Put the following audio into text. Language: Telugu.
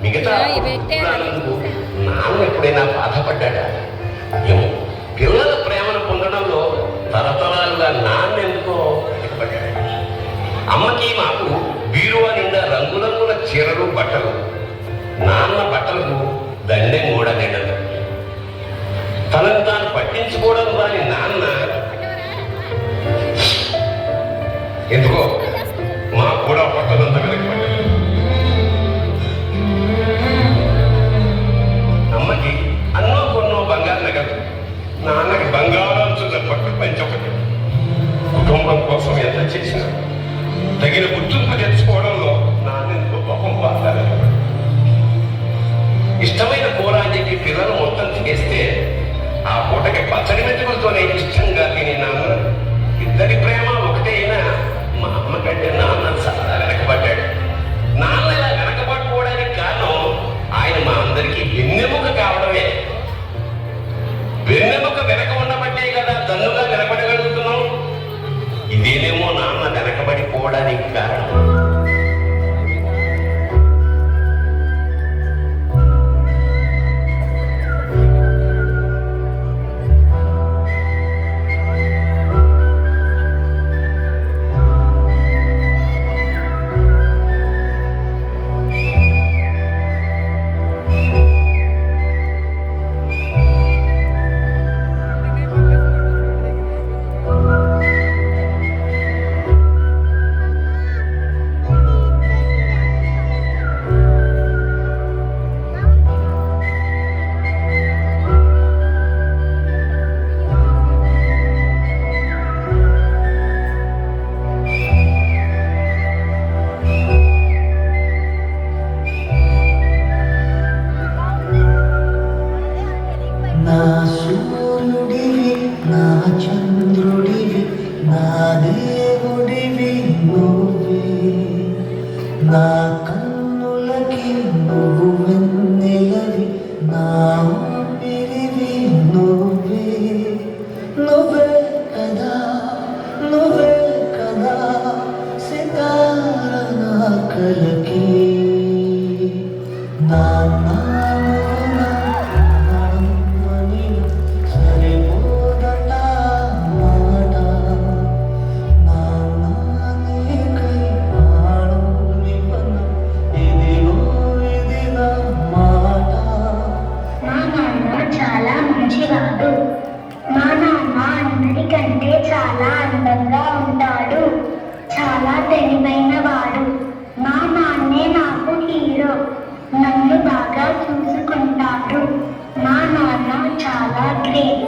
మిగతా నాన్న ఎప్పుడైనా బాధపడ్డా ఏమో పిల్లల ప్రేమను పొందడంలో తరతరాలుగా నాన్న ఎందుకో వెతకబడ్డాడు. అమ్మకి మాకు బీరువా నిండా రంగురంగుల చీరలు బట్టలు, నాన్న బట్టలకు దండెం కూడా నిండదు. తనను తాను పట్టించుకోవడం వారి నాన్న ఎందుకో మాకు కూడా పట్టదంతా వెనకబడ్డాడు. అమ్మకి అన్నో కొన్నో బంగారు నగలు, నాన్నకి బంగారాంశుల పట్టు పంచొకటి. కుటుంబం కోసం ఎంత చేసినా తగిన గుర్తింపు తెచ్చుకోవడంలో నాన్న ఎందుకో పాపం బాగా ఇష్టమైన కూర అని చెప్పి పిల్లలు మొత్తం తినేస్తే ఆ పూటకి పచ్చడి మెతుకులతోనే ఇష్టంగా తిని నాన్న ఇద్దరి ప్రేమ ఒకటే అయినా మా అమ్మ కంటే నాన్న చాలా వెనకబడ్డాడు. నాన్న ఇలా వెనకబడిపోవడానికి కారణం ఆయన మా అందరికీ వెన్నెముక కావడమే. వెన్నెముక వెనక ఉండబట్టే కదా దన్నుగా నిలబడగలుగుతున్నాం. ఇదేనేమో నాన్న వెనకబడిపోవడానికి కారణం. నా సూర్యుడివి, నా చంద్రుడివి, నా దేవుడివి నువ్వే. నా కన్నులకి నువ్వు వెన్నెలవి, నా ఊపిరివి నువ్వే. నువ్వే కదా, నువ్వే కదా సితార నా కలకి. నా మా నాన్న అందరికంటే చాలా అందంగా ఉంటాడు, చాలా తెలివైన వాడు. మా నాన్నే నాకు హీరో, నన్ను బాగా చూసుకుంటాడు. మా నాన్న చాలా గ్రేట్.